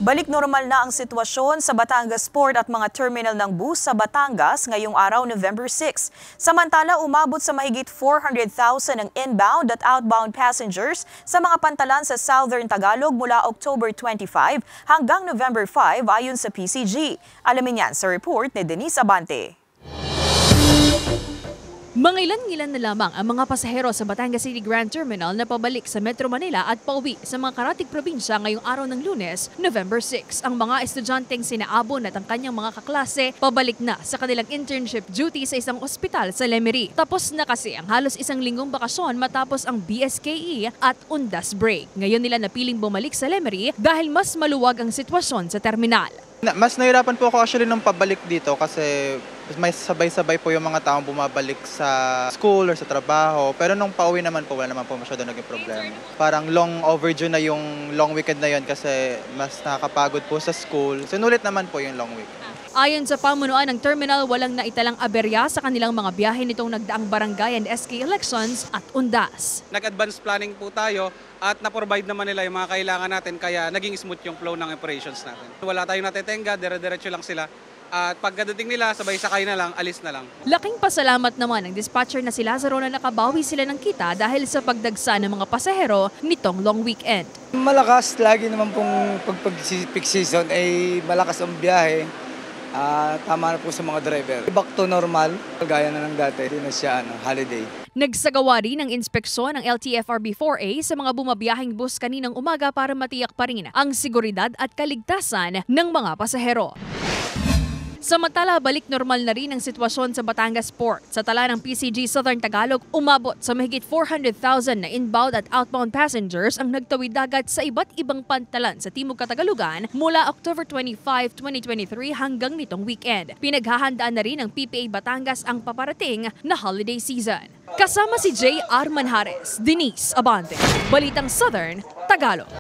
Balik normal na ang sitwasyon sa Batangas Port at mga terminal ng bus sa Batangas ngayong araw November 6. Samantala, umabot sa mahigit 400,000 ang inbound at outbound passengers sa mga pantalan sa Southern Tagalog mula October 25 hanggang November 5 ayon sa PCG. Alamin yan sa report ni Denise Abante. Mga ilan-ilan na lamang ang mga pasahero sa Batangas City Grand Terminal na pabalik sa Metro Manila at pauwi sa mga karatig probinsya ngayong araw ng Lunes, November 6. Ang mga estudyanteng sina Abon at ang kanyang mga kaklase pabalik na sa kanilang internship duty sa isang ospital sa Lemery. Tapos na kasi ang halos isang linggong bakasyon matapos ang BSKE at Undas break. Ngayon nila napiling bumalik sa Lemery dahil mas maluwag ang sitwasyon sa terminal. Mas nahirapan po ako actually nung pabalik dito kasi may sabay-sabay po yung mga taong bumabalik sa school or sa trabaho. Pero nung pauwi naman po, wala naman po masyado naging problema. Parang long overdue na yung long weekend na yun kasi mas nakakapagod po sa school. Sinulit naman po yung long weekend. Ayon sa pamunuan ng terminal, walang naitalang aberya sa kanilang mga biyahe nitong nagdaang barangay and SK elections at Undas. Nag-advance planning po tayo at na-provide naman nila yung mga kailangan natin kaya naging smooth yung flow ng operations natin. Wala tayong natetenga, dire-diretso lang sila. At pagkadating nila, sabay sakay na lang, alis na lang. Laking pasalamat naman ng dispatcher na si Lazaro na nakabawi sila ng kita dahil sa pagdagsa ng mga pasahero nitong long weekend. Malakas, lagi naman pong pag-peak season ay malakas ang biyahe. Tama na po sa mga driver. Back to normal, gaya na ng dati, hindi na siya holiday. Nagsagawa rin ng inspeksyon ng LTFRB-4A sa mga bumabiyaheng bus kaninang umaga para matiyak pa rin ang seguridad at kaligtasan ng mga pasahero. Samantala, balik normal na rin ang sitwasyon sa Batangas Port. Sa tala ng PCG Southern Tagalog, umabot sa mahigit 400,000 na inbound at outbound passengers ang nagtawid dagat sa iba't ibang pantalan sa Timog Katagalugan mula October 25, 2023 hanggang nitong weekend. Pinaghahandaan na rin ng PPA Batangas ang paparating na holiday season. Kasama si J.R. Manjares, Denise Abante, Balitang Southern Tagalog.